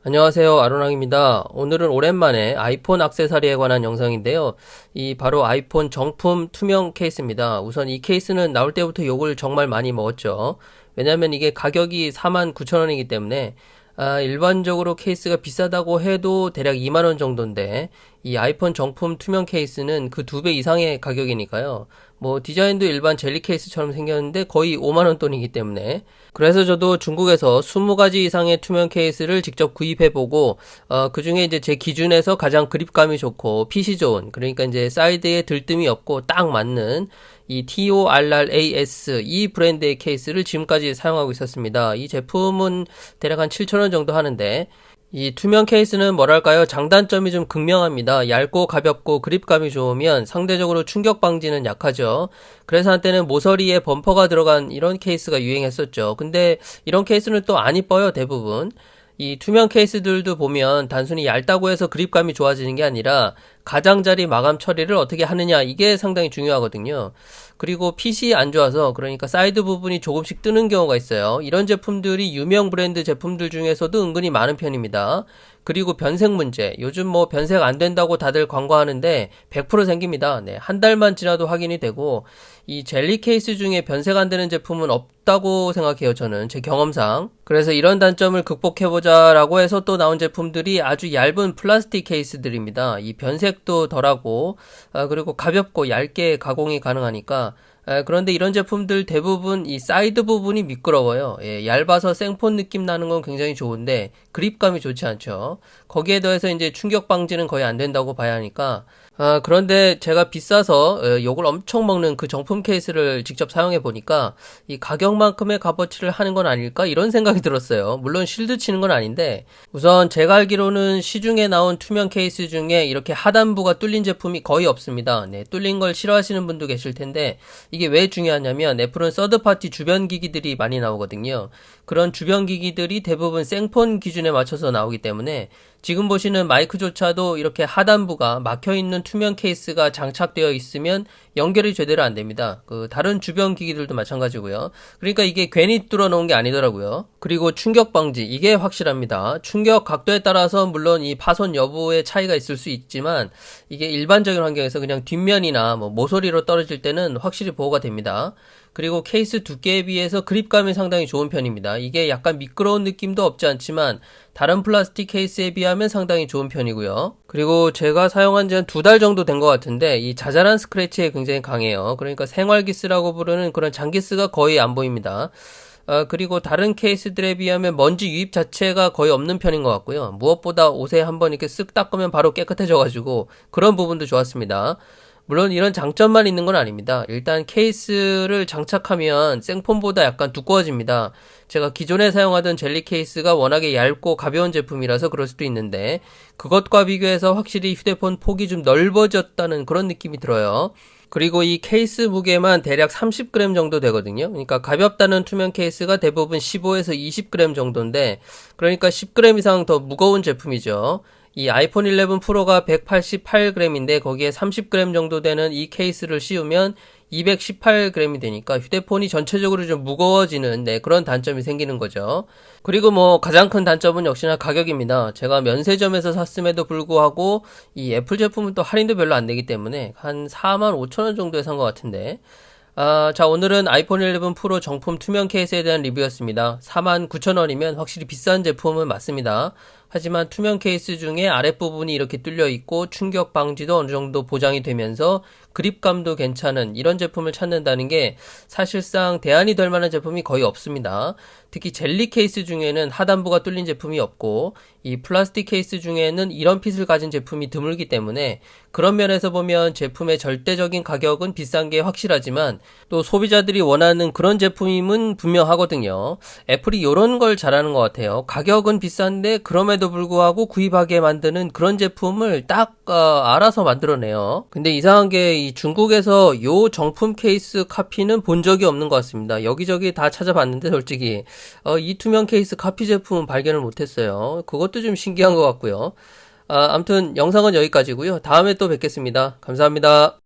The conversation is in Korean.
안녕하세요. 아로랑입니다. 오늘은 오랜만에 아이폰 액세서리에 관한 영상인데요. 이 바로 아이폰 정품 투명 케이스입니다. 우선 이 케이스는 나올 때부터 욕을 정말 많이 먹었죠. 왜냐면 이게 가격이 49,000원이기 때문에 일반적으로 케이스가 비싸다고 해도 대략 2만원 정도인데 이 아이폰 정품 투명 케이스는 그 2배 이상의 가격이니까요. 뭐 디자인도 일반 젤리 케이스처럼 생겼는데 거의 5만원 돈이기 때문에, 그래서 저도 중국에서 20가지 이상의 투명 케이스를 직접 구입해보고 그 중에 이제 제 기준에서 가장 그립감이 좋고 핏이 좋은, 그러니까 이제 사이드에 들뜸이 없고 딱 맞는 이 TORRAS 이 브랜드의 케이스를 지금까지 사용하고 있었습니다. 이 제품은 대략 한 7,000원 정도 하는데, 이 투명 케이스는 뭐랄까요, 장단점이 좀 극명합니다. 얇고 가볍고 그립감이 좋으면 상대적으로 충격 방지는 약하죠. 그래서 한때는 모서리에 범퍼가 들어간 이런 케이스가 유행했었죠. 근데 이런 케이스는 또 안 이뻐요, 대부분. 이 투명 케이스들도 보면 단순히 얇다고 해서 그립감이 좋아지는 게 아니라 가장자리 마감 처리를 어떻게 하느냐, 이게 상당히 중요하거든요. 그리고 핏이 안 좋아서, 그러니까 사이드 부분이 조금씩 뜨는 경우가 있어요. 이런 제품들이 유명 브랜드 제품들 중에서도 은근히 많은 편입니다. 그리고 변색 문제, 요즘 뭐 변색 안 된다고 다들 광고하는데 100% 생깁니다. 네, 한 달만 지나도 확인이 되고, 이 젤리 케이스 중에 변색 안 되는 제품은 없다고 생각해요, 저는 제 경험상. 그래서 이런 단점을 극복해보자 라고 해서 또 나온 제품들이 아주 얇은 플라스틱 케이스들입니다. 이 변색도 덜하고 그리고 가볍고 얇게 가공이 가능하니까. 그런데 이런 제품들 대부분 이 사이드 부분이 미끄러워요. 얇아서 생폰 느낌 나는 건 굉장히 좋은데 그립감이 좋지 않죠. 거기에 더해서 이제 충격 방지는 거의 안 된다고 봐야 하니까. 그런데 제가 비싸서 욕을 엄청 먹는 그 정품 케이스를 직접 사용해 보니까 이 가격만큼의 값어치를 하는 건 아닐까, 이런 생각이 들었어요. 물론 실드 치는 건 아닌데, 우선 제가 알기로는 시중에 나온 투명 케이스 중에 이렇게 하단부가 뚫린 제품이 거의 없습니다. 네, 뚫린 걸 싫어하시는 분도 계실 텐데, 이게 왜 중요하냐면 애플은 서드파티 주변 기기들이 많이 나오거든요. 그런 주변 기기들이 대부분 생폰 기준에 맞춰서 나오기 때문에 지금 보시는 마이크조차도 이렇게 하단부가 막혀있는 투명 케이스가 장착되어 있으면 연결이 제대로 안 됩니다. 그 다른 주변 기기들도 마찬가지고요. 그러니까 이게 괜히 뚫어놓은 게 아니더라고요. 그리고 충격 방지, 이게 확실합니다. 충격 각도에 따라서 물론 이 파손 여부의 차이가 있을 수 있지만 이게 일반적인 환경에서 그냥 뒷면이나 뭐 모서리로 떨어질 때는 확실히 보호가 됩니다. 그리고 케이스 두께에 비해서 그립감이 상당히 좋은 편입니다. 이게 약간 미끄러운 느낌도 없지 않지만 다른 플라스틱 케이스에 비하면 상당히 좋은 편이고요. 그리고 제가 사용한 지 한 2달 정도 된 것 같은데 이 자잘한 스크래치에 굉장히 강해요. 그러니까 생활기스라고 부르는 그런 장기스가 거의 안 보입니다. 그리고 다른 케이스들에 비하면 먼지 유입 자체가 거의 없는 편인 것 같고요. 무엇보다 옷에 한번 이렇게 쓱 닦으면 바로 깨끗해져가지고 그런 부분도 좋았습니다. 물론 이런 장점만 있는 건 아닙니다. 일단 케이스를 장착하면 생폰보다 약간 두꺼워집니다. 제가 기존에 사용하던 젤리 케이스가 워낙에 얇고 가벼운 제품이라서 그럴 수도 있는데, 그것과 비교해서 확실히 휴대폰 폭이 좀 넓어졌다는 그런 느낌이 들어요. 그리고 이 케이스 무게만 대략 30g 정도 되거든요. 그러니까 가볍다는 투명 케이스가 대부분 15에서 20g 정도인데, 그러니까 10g 이상 더 무거운 제품이죠. 이 아이폰 11 프로가 188g인데 거기에 30g 정도 되는 이 케이스를 씌우면 218g이 되니까 휴대폰이 전체적으로 좀 무거워지는, 그런 단점이 생기는 거죠. 그리고 뭐 가장 큰 단점은 역시나 가격입니다. 제가 면세점에서 샀음에도 불구하고 이 애플 제품은 또 할인도 별로 안 되기 때문에 한 45,000원 정도에 산 것 같은데, 자, 오늘은 아이폰 11 프로 정품 투명 케이스에 대한 리뷰였습니다. 49,000원이면 확실히 비싼 제품은 맞습니다. 하지만 투명 케이스 중에 아랫부분이 이렇게 뚫려 있고 충격 방지도 어느 정도 보장이 되면서 그립감도 괜찮은 이런 제품을 찾는다는 게 사실상 대안이 될 만한 제품이 거의 없습니다. 특히 젤리 케이스 중에는 하단부가 뚫린 제품이 없고 이 플라스틱 케이스 중에는 이런 핏을 가진 제품이 드물기 때문에 그런 면에서 보면 제품의 절대적인 가격은 비싼 게 확실하지만 또 소비자들이 원하는 그런 제품임은 분명하거든요. 애플이 이런 걸 잘하는 것 같아요. 가격은 비싼데 그럼에도 불구하고 구입하게 만드는 그런 제품을 딱 알아서 만들어내요. 근데 이상한 게 이 중국에서 요 정품 케이스 카피는 본 적이 없는 것 같습니다. 여기저기 다 찾아봤는데 솔직히 이 투명 케이스 카피 제품은 발견을 못했어요. 그것도 좀 신기한 것 같고요. 아무튼 영상은 여기까지고요. 다음에 또 뵙겠습니다. 감사합니다.